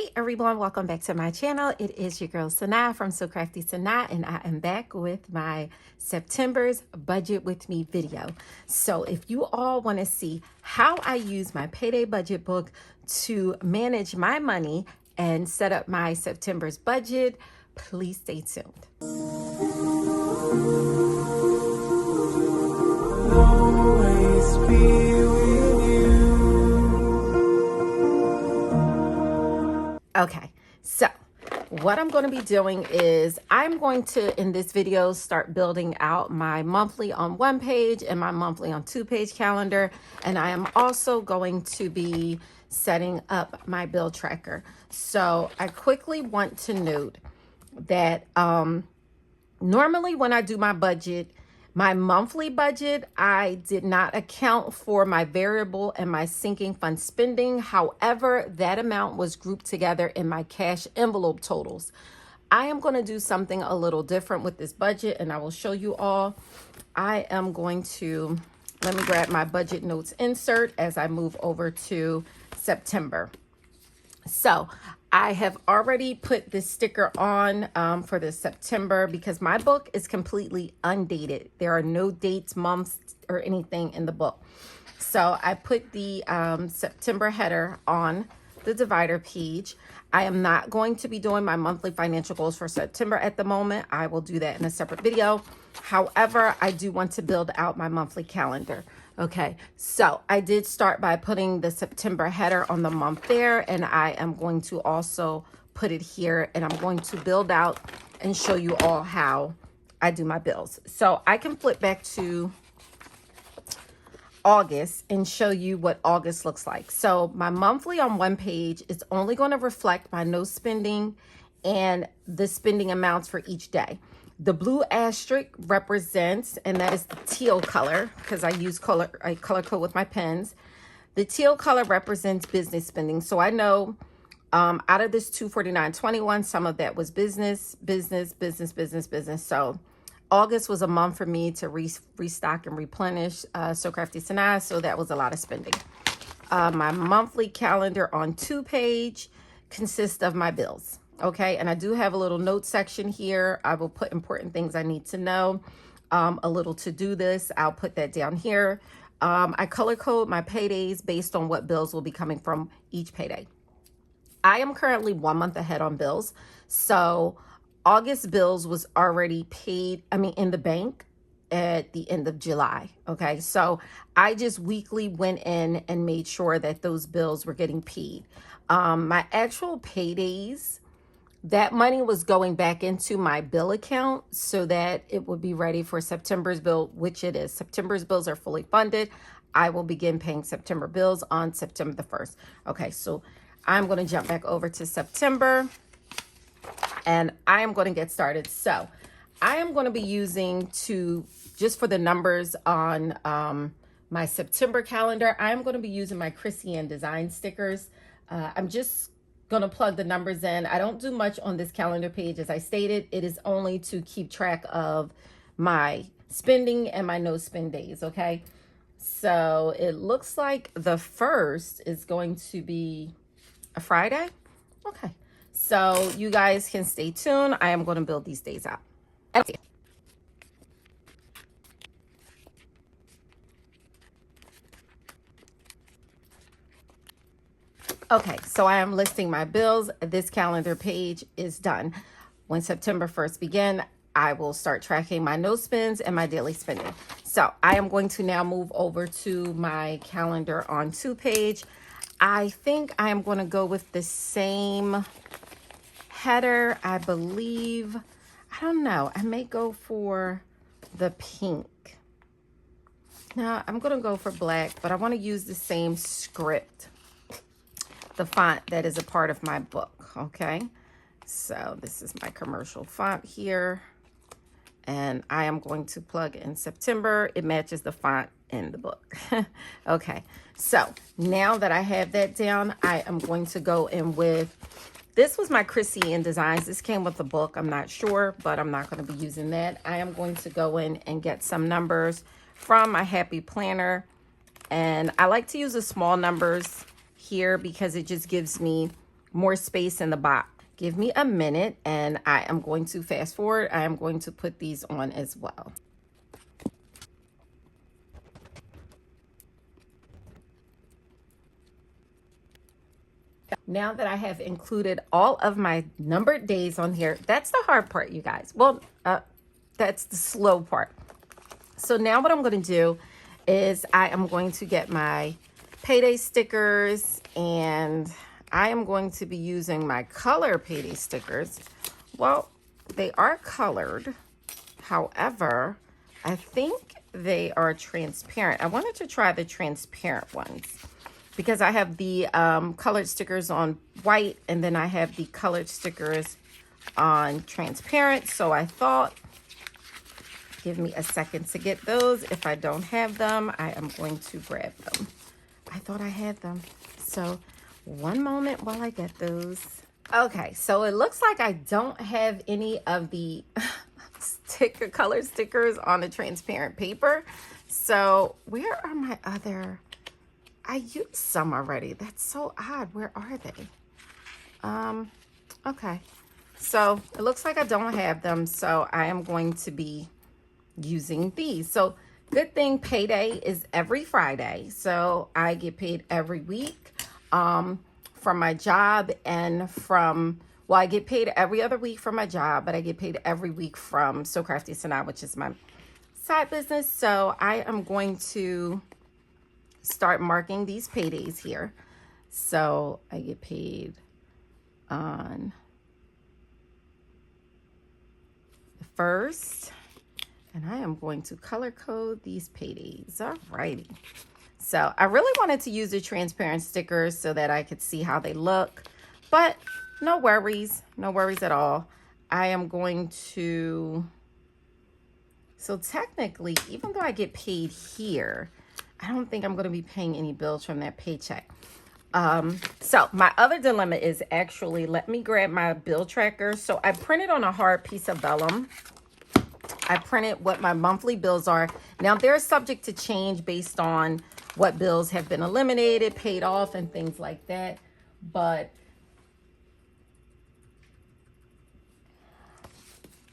Hey everyone, welcome back to my channel. It is your girl Sanaa from So Crafty Sanaa, and I am back with my September's Budget With Me video. So if you all want to see how I use my Payday Budget Book to manage my money and set up my September's budget, please stay tuned. Always be with you. Okay, so what I'm going to be doing is I'm going to, in this video, start building out my monthly on one page and my monthly on two-page calendar. And I am also going to be setting up my bill tracker. So I quickly want to note that normally when I do my budget, my monthly budget, I did not account for my variable and my sinking fund spending. However, that amount was grouped together in my cash envelope totals. I am going to do something a little different with this budget, and I will show you all. I am going to, let me grab my budget notes insert as I move over to September. So I have already put this sticker on for the September because my book is completely undated. There are no dates, months, or anything in the book. So I put the September header on the divider page. I am not going to be doing my monthly financial goals for September at the moment. I will do that in a separate video. However, I do want to build out my monthly calendar. Okay, so I did start by putting the September header on the month there, and I am going to also put it here, and I'm going to build out and show you all how I do my bills. So I can flip back to August and show you what August looks like. So my monthly on one page is only going to reflect my no spending and the spending amounts for each day. The blue asterisk represents, and that is the teal color because I use color code with my pens. The teal color represents business spending. So I know out of this $249.21, some of that was business. So August was a month for me to restock and replenish So Crafty Sanaa, so that was a lot of spending. My monthly calendar on two-page consists of my bills. Okay, and I do have a little note section here. I will put important things I need to know. A little to-do list. I'll put that down here. I color code my paydays based on what bills will be coming from each payday. I am currently 1 month ahead on bills. So August bills was already paid, in the bank at the end of July. Okay, so I just weekly went in and made sure that those bills were getting paid. My actual paydays, that money was going back into my bill account so that it would be ready for September's bill, which it is. September's bills are fully funded. I will begin paying September bills on September the 1st. Okay, so I'm going to jump back over to September and I am going to get started. So I am going to be using just for the numbers on my September calendar, I am going to be using my Chrissy Ann design stickers. I'm just going to plug the numbers in. I don't do much on this calendar page. As I stated, it is only to keep track of my spending and my no spend days. Okay, so it looks like the 1st is going to be a Friday. Okay, so you guys can stay tuned. I am going to build these days out. Okay. Okay, so I am listing my bills. This calendar page is done. When September 1st begin, I will start tracking my no spends and my daily spending. So I am going to now move over to my calendar on two-page. I think I am going to go with the same header, I believe. I don't know. I may go for the pink. Now I'm going to go for black, but I want to use the same script, the font that is a part of my book. Okay, so this is my commercial font here, and I am going to plug in September. It matches the font in the book. Okay, so now that I have that down, I am going to go in with, this was my Chrissy Ann Designs. This came with the book. I'm not sure, but I'm not going to be using that. I am going to go in and get some numbers from my Happy Planner, and I like to use the small numbers here because it just gives me more space in the box. Give me a minute and I am going to fast forward. I am going to put these on as well. Now that I have included all of my numbered days on here, that's the hard part, you guys. Well, that's the slow part. So now what I'm going to do is I am going to get my payday stickers, and I am going to be using my color payday stickers. Well, they are colored. However, I think they are transparent. I wanted to try the transparent ones because I have the colored stickers on white, and then I have the colored stickers on transparent. So I thought, give me a second to get those. If I don't have them, I am going to grab them. I thought I had them. So one moment while I get those. Okay, so it looks like I don't have any of the colored stickers on the transparent paper. So where are my other? I used some already. That's so odd. Where are they? Okay. So it looks like I don't have them. So I am going to be using these. So good thing payday is every Friday. So I get paid every week from my job and from, well, I get paid every other week from my job, but I get paid every week from So Crafty Sanaa, which is my side business. So I am going to start marking these paydays here. So I get paid on the 1st, and I am going to color code these paydays. Alrighty. So I really wanted to use the transparent stickers so that I could see how they look, but no worries at all. I am going to, so technically, even though I get paid here, I don't think I'm going to be paying any bills from that paycheck. So my other dilemma is actually, let me grab my bill tracker. So I printed on a hard piece of vellum. I printed what my monthly bills are. Now they're subject to change based on what bills have been eliminated, paid off, and things like that. But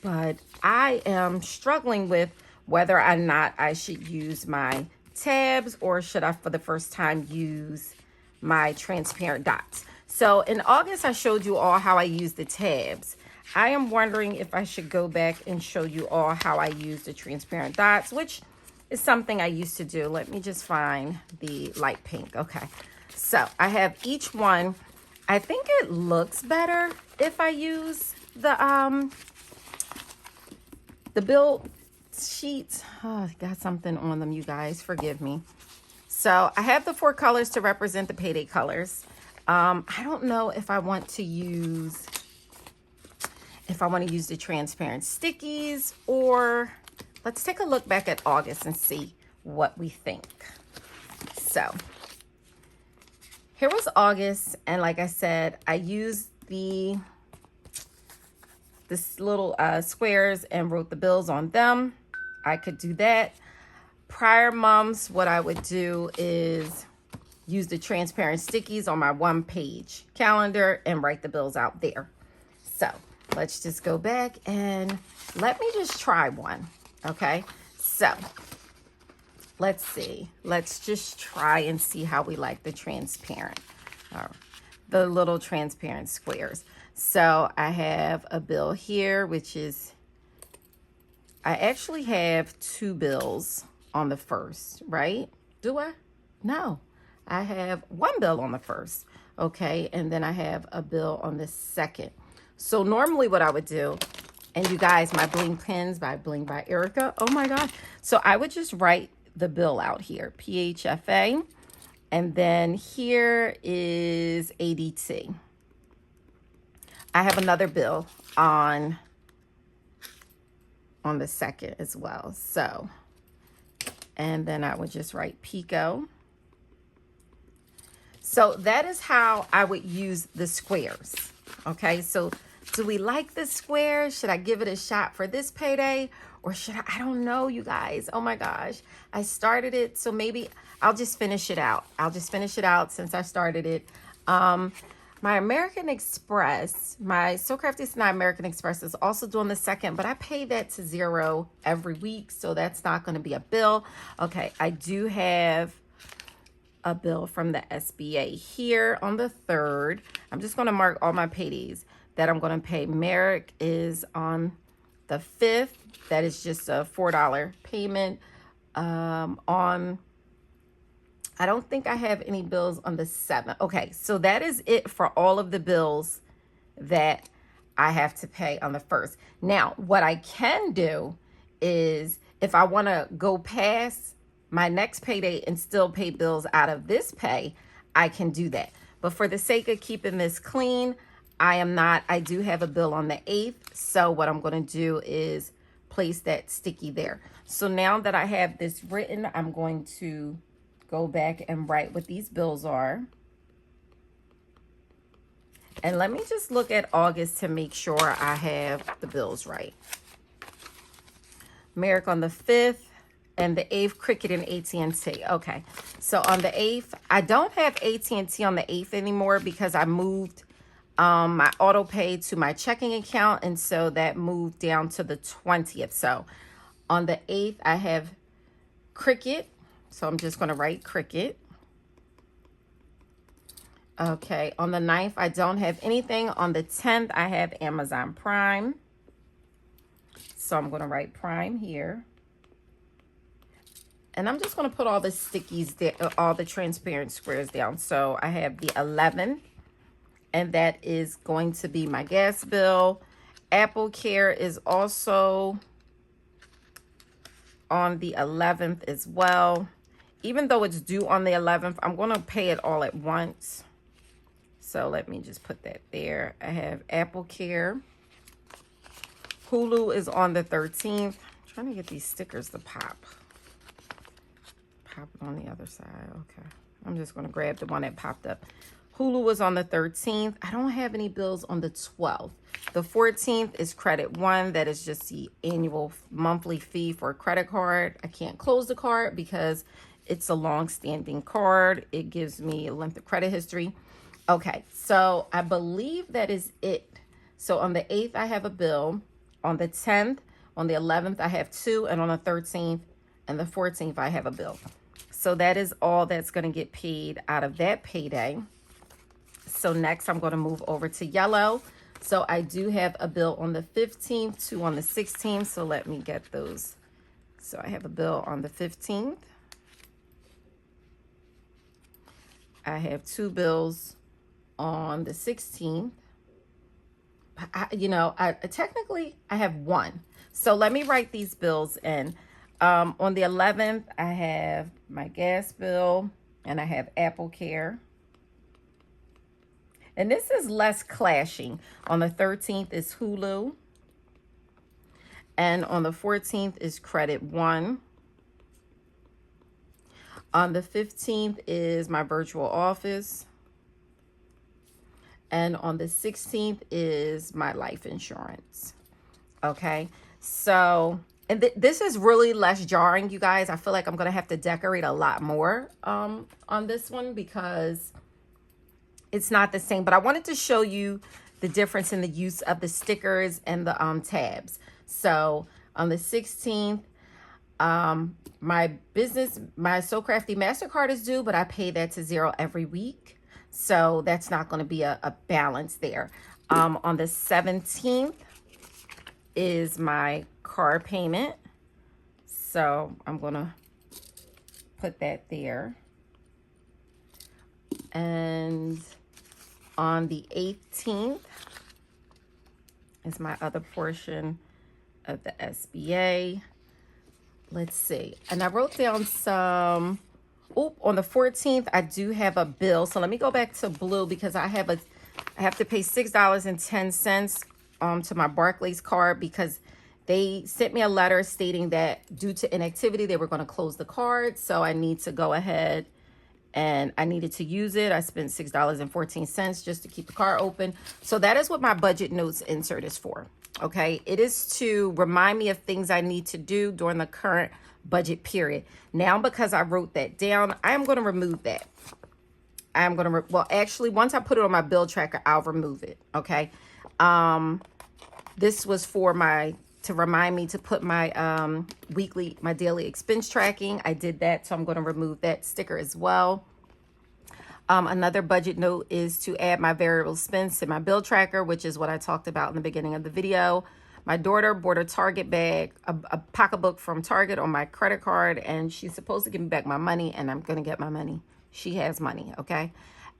I am struggling with whether or not I should use my tabs, or should I for the first time use my transparent dots. So in August I showed you all how I use the tabs. I am wondering if I should go back and show you all how I use the transparent dots, which is something I used to do. Let me just find the light pink. Okay, so I have each one. I think it looks better if I use the bill sheets. Oh, got something on them, you guys, forgive me. So I have the 4 colors to represent the payday colors. I don't know if I want to use the transparent stickies, or let's take a look back at August and see what we think. So here was August, and like I said, I used this little squares and wrote the bills on them. I could do that. Prior months, what I would do is use the transparent stickies on my 1-page calendar and write the bills out there. So let's just go back and let me just try one. Okay, so let's see. Let's just try and see how we like the transparent, the little transparent squares. So I have a bill here, which is, I actually have 2 bills on the 1st, right? Do I? No, I have 1 bill on the 1st. Okay, and then I have a bill on the 2nd. So normally what I would do, and you guys, my bling pens by Bling by Erica, oh my God. So I would just write the bill out here, PHFA, and then here is ADT. I have another bill on the 2nd as well. So, and then I would just write Pico. So that is how I would use the squares. Okay, so do we like the squares? Should I give it a shot for this payday? Or should I don't know, you guys. Oh my gosh. I started it, so maybe I'll just finish it out. I'll just finish it out since I started it. My my American Express, my So Crafty Tonight American Express is also doing the second, but I pay that to zero every week, so that's not going to be a bill. Okay, I do have a bill from the SBA here on the 3rd. I'm just going to mark all my paydays that I'm going to pay. Merrick is on the 5th. That is just a $4 payment. I don't think I have any bills on the 7th. Okay, so that is it for all of the bills that I have to pay on the 1st. Now, what I can do is if I want to go past my next payday and still pay bills out of this pay, I can do that. But for the sake of keeping this clean, I do have a bill on the 8th. So what I'm going to do is place that sticky there. So now that I have this written, I'm going to go back and write what these bills are. And let me just look at August to make sure I have the bills right. Merrick on the 5th and the 8th, Cricket and AT&T. Okay, so on the 8th, I don't have AT&T on the 8th anymore because I moved my auto pay to my checking account, and so that moved down to the 20th. So on the 8th, I have Cricket. So I'm just going to write Cricket. Okay, on the 9th, I don't have anything. On the 10th, I have Amazon Prime. So I'm going to write Prime here. And I'm just going to put all the stickies, all the transparent squares down. So I have the 11th, and that is going to be my gas bill. Apple Care is also on the 11th as well. Even though it's due on the 11th, I'm going to pay it all at once. So let me just put that there. I have Apple Care. Hulu is on the 13th. I'm trying to get these stickers to pop. Pop it on the other side. Okay. I'm just going to grab the one that popped up. Hulu was on the 13th. I don't have any bills on the 12th. The 14th is Credit One. That is just the annual monthly fee for a credit card. I can't close the card because it's a long-standing card. It gives me a length of credit history. Okay, so I believe that is it. So on the 8th, I have a bill. On the 10th, on the 11th, I have 2. And on the 13th and the 14th, I have a bill. So that is all that's going to get paid out of that payday. So next, I'm going to move over to yellow. So I do have a bill on the 15th, 2 on the 16th. So let me get those. So I have a bill on the 15th. I have 2 bills on the 16th. Technically I have 1. So let me write these bills in. On the 11th, I have my gas bill and I have Apple Care. And this is less clashing. On the 13th is Hulu. And on the 14th is Credit One. On the 15th is my virtual office. And on the 16th is my life insurance. Okay, so, and this is really less jarring, you guys. I feel like I'm going to have to decorate a lot more on this one because it's not the same. But I wanted to show you the difference in the use of the stickers and the tabs. So on the 16th, my So Crafty MasterCard is due, but I pay that to zero every week. So that's not going to be a balance there. On the 17th is my car payment. So I'm going to put that there. And on the 18th is my other portion of the SBA. Let's see. And I wrote down some... on the 14th, I do have a bill. So let me go back to blue because I have to pay $6.10 to my Barclays card because they sent me a letter stating that due to inactivity, they were going to close the card. So I need to go ahead and I needed to use it. I spent $6.14 just to keep the card open. So that is what my budget notes insert is for. Okay, it is to remind me of things I need to do during the current budget period. Now, because I wrote that down, I am going to remove that. I'm going to, well, actually, once I put it on my bill tracker, I'll remove it. Okay. This was for to remind me to put my my daily expense tracking. I did that, so I'm going to remove that sticker as well. Another budget note is to add my variable spends to my bill tracker, which is what I talked about in the beginning of the video. My daughter bought a Target bag, a pocketbook from Target on my credit card, and she's supposed to give me back my money, and I'm going to get my money. She has money, okay?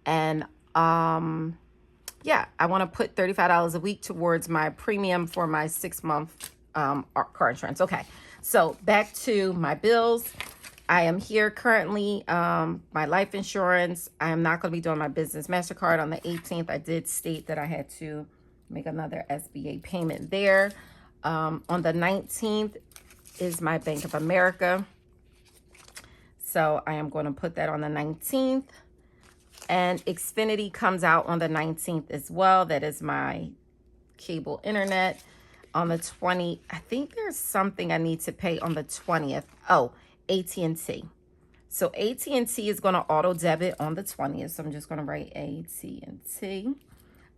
And yeah, I want to put $35 a week towards my premium for my 6-month car insurance. Okay, so back to my bills. I am here currently, my life insurance. I am not going to be doing my business MasterCard on the 18th. I did state that I had to make another SBA payment there. On the 19th is my Bank of America. So I am going to put that on the 19th. And Xfinity comes out on the 19th as well. That is my cable internet. On the 20th, I think there's something I need to pay on the 20th. Oh, AT&T. So AT&T is going to auto debit on the 20th. So I'm just going to write AT&T.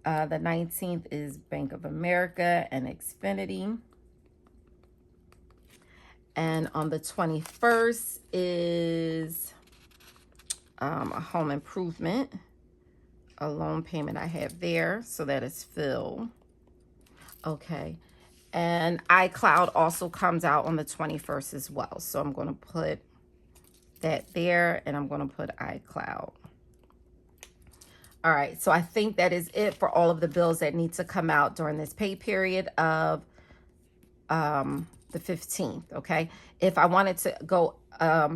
The 19th is Bank of America and Xfinity. And on the 21st is a home improvement, a loan payment I have there. So that is Phil. Okay. And iCloud also comes out on the 21st as well. So I'm going to put that there, and I'm going to put iCloud. All right. So I think that is it for all of the bills that need to come out during this pay period of the 15th. Okay. If I wanted to go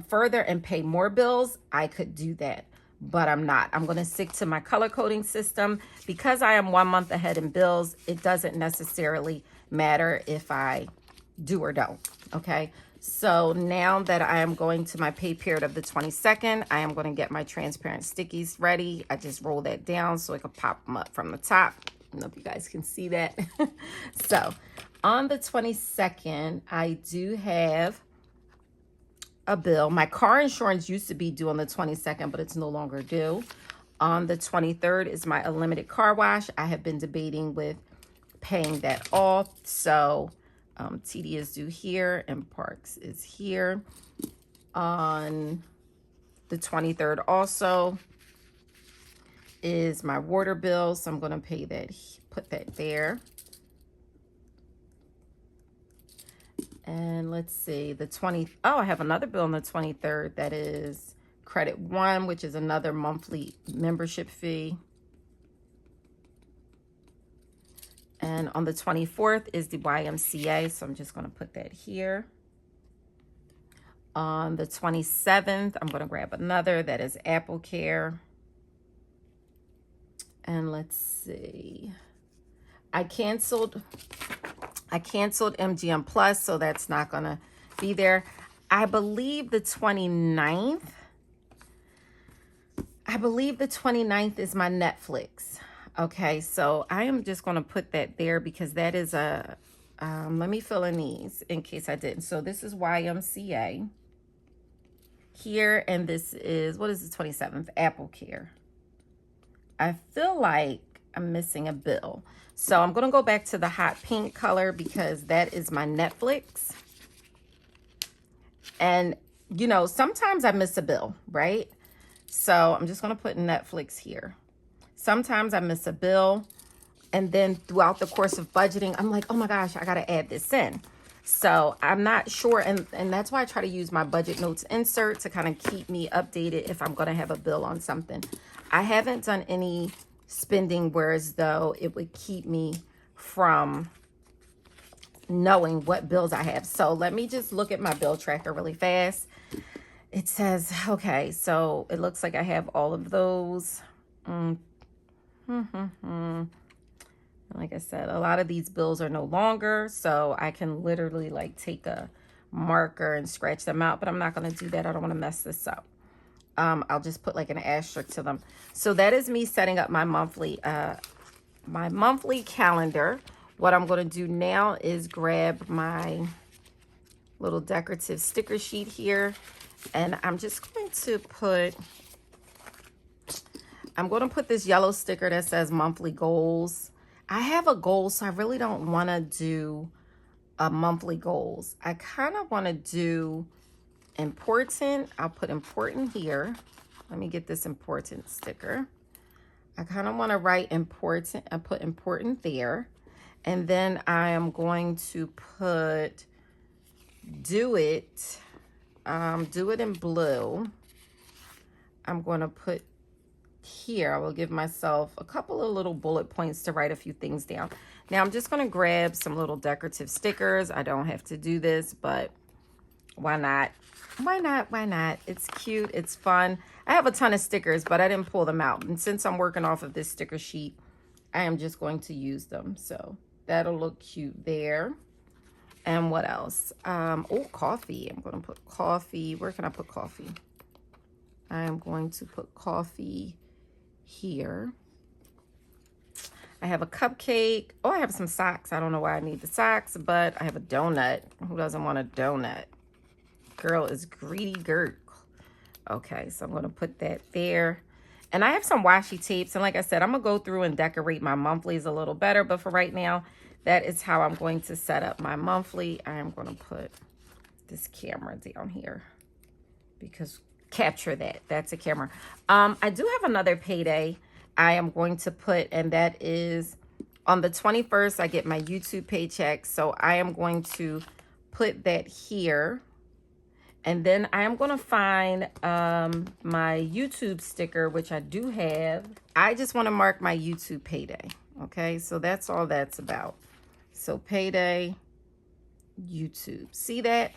further and pay more bills, I could do that, but I'm not. I'm going to stick to my color coding system because I am 1 month ahead in bills. It doesn't necessarily matter if I do or don't. Okay. So now that I am going to my pay period of the 22nd, I am going to get my transparent stickies ready. I just roll that down so I can pop them up from the top. I don't know if you guys can see that. So on the 22nd, I do have a bill. My car insurance used to be due on the 22nd, but it's no longer due. On the 23rd is my unlimited car wash. I have been debating with paying that off. So TD is due here and Parks is here. On the 23rd also is my water bill. So I'm going to pay that, put that there. And let's see, I have another bill on the 23rd that is Credit One, which is another monthly membership fee. And on the 24th is the YMCA, so I'm just going to put that here. On the 27th, I'm going to grab another that is Apple Care. And let's see, I canceled MGM Plus, so that's not going to be there. I believe the 29th is my Netflix. Okay, so I am just going to put that there because that is a, let me fill in these in case I didn't. So this is YMCA here, and this is, what is the 27th? Apple Care. I feel like I'm missing a bill. So I'm going to go back to the hot pink color because that is my Netflix. And, you know, sometimes I miss a bill, right? So I'm just going to put Netflix here. Sometimes I miss a bill. And then throughout the course of budgeting, I'm like, oh my gosh, I got to add this in. So I'm not sure. And that's why I try to use my budget notes insert to kind of keep me updated if I'm going to have a bill on something. I haven't done any spending whereas though it would keep me from knowing what bills I have. So let me just look at my bill tracker really fast. It says, okay, so it looks like I have all of those. Like I said, a lot of these bills are no longer, so I can literally like take a marker and scratch them out, but I'm not going to do that. I don't want to mess this up. I'll just put like an asterisk to them. So that is me setting up my monthly calendar. What I'm going to do now is grab my little decorative sticker sheet here, and I'm just going to put I'm going to put this yellow sticker that says monthly goals. I have a goal, so I really don't want to do a monthly goals. I kind of want to do important. I'll put important here. Let me get this important sticker. I kind of want to write important and put important there. And then I am going to put do it in blue. I'm going to put here, I will give myself a couple of little bullet points to write a few things down. Now I'm just going to grab some little decorative stickers. I don't have to do this, but why not? Why not? Why not? It's cute. It's fun. I have a ton of stickers, but I didn't pull them out. And since I'm working off of this sticker sheet, I am just going to use them. So that'll look cute there. And what else? Oh, coffee. I'm going to put coffee. Where can I put coffee? I am going to put coffee here. I have a cupcake. Oh, I have some socks. I don't know why I need the socks, but I have a donut. Who doesn't want a donut? Girl is greedy girl. Okay, so I'm going to put that there. And I have some washi tapes. And like I said, I'm going to go through and decorate my monthlies a little better. But for right now, that is how I'm going to set up my monthly. I am going to put this camera down here because capture that. That's a camera. I do have another payday I am going to put, and that is on the 21st. I get my YouTube paycheck, so I am going to put that here, and then I am going to find my YouTube sticker, which I do have. I just want to mark my YouTube payday. Okay, so that's all that's about. So payday YouTube. See that?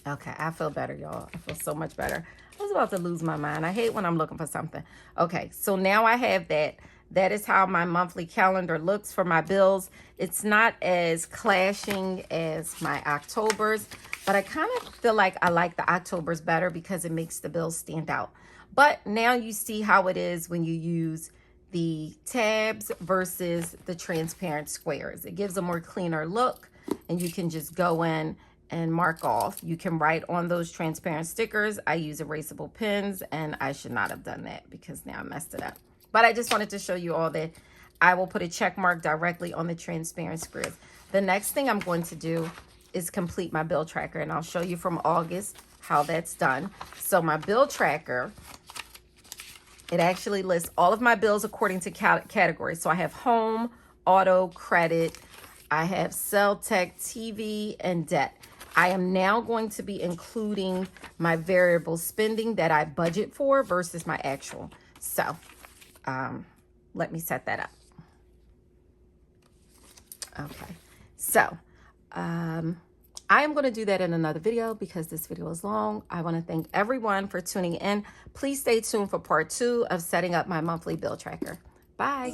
Okay, I feel better, y'all. I feel so much better. I was about to lose my mind. I hate when I'm looking for something. Okay, so now I have that. That is how my monthly calendar looks for my bills. It's not as clashing as my Octobers, but I kind of feel like I like the Octobers better because it makes the bills stand out. But now you see how it is when you use the tabs versus the transparent squares. It gives a more cleaner look, and you can just go in and mark off. You can write on those transparent stickers. I use erasable pens, and I should not have done that because now I messed it up. But I just wanted to show you all that I will put a check mark directly on the transparent squares. The next thing I'm going to do is complete my bill tracker, and I'll show you from August how that's done. So my bill tracker, it actually lists all of my bills according to categories. So I have home, auto, credit, I have cell, tech, TV, and debt. I am now going to be including my variable spending that I budget for versus my actual. So let me set that up. Okay, so I am going to do that in another video because this video is long. I want to thank everyone for tuning in. Please stay tuned for part 2 of setting up my monthly bill tracker. Bye.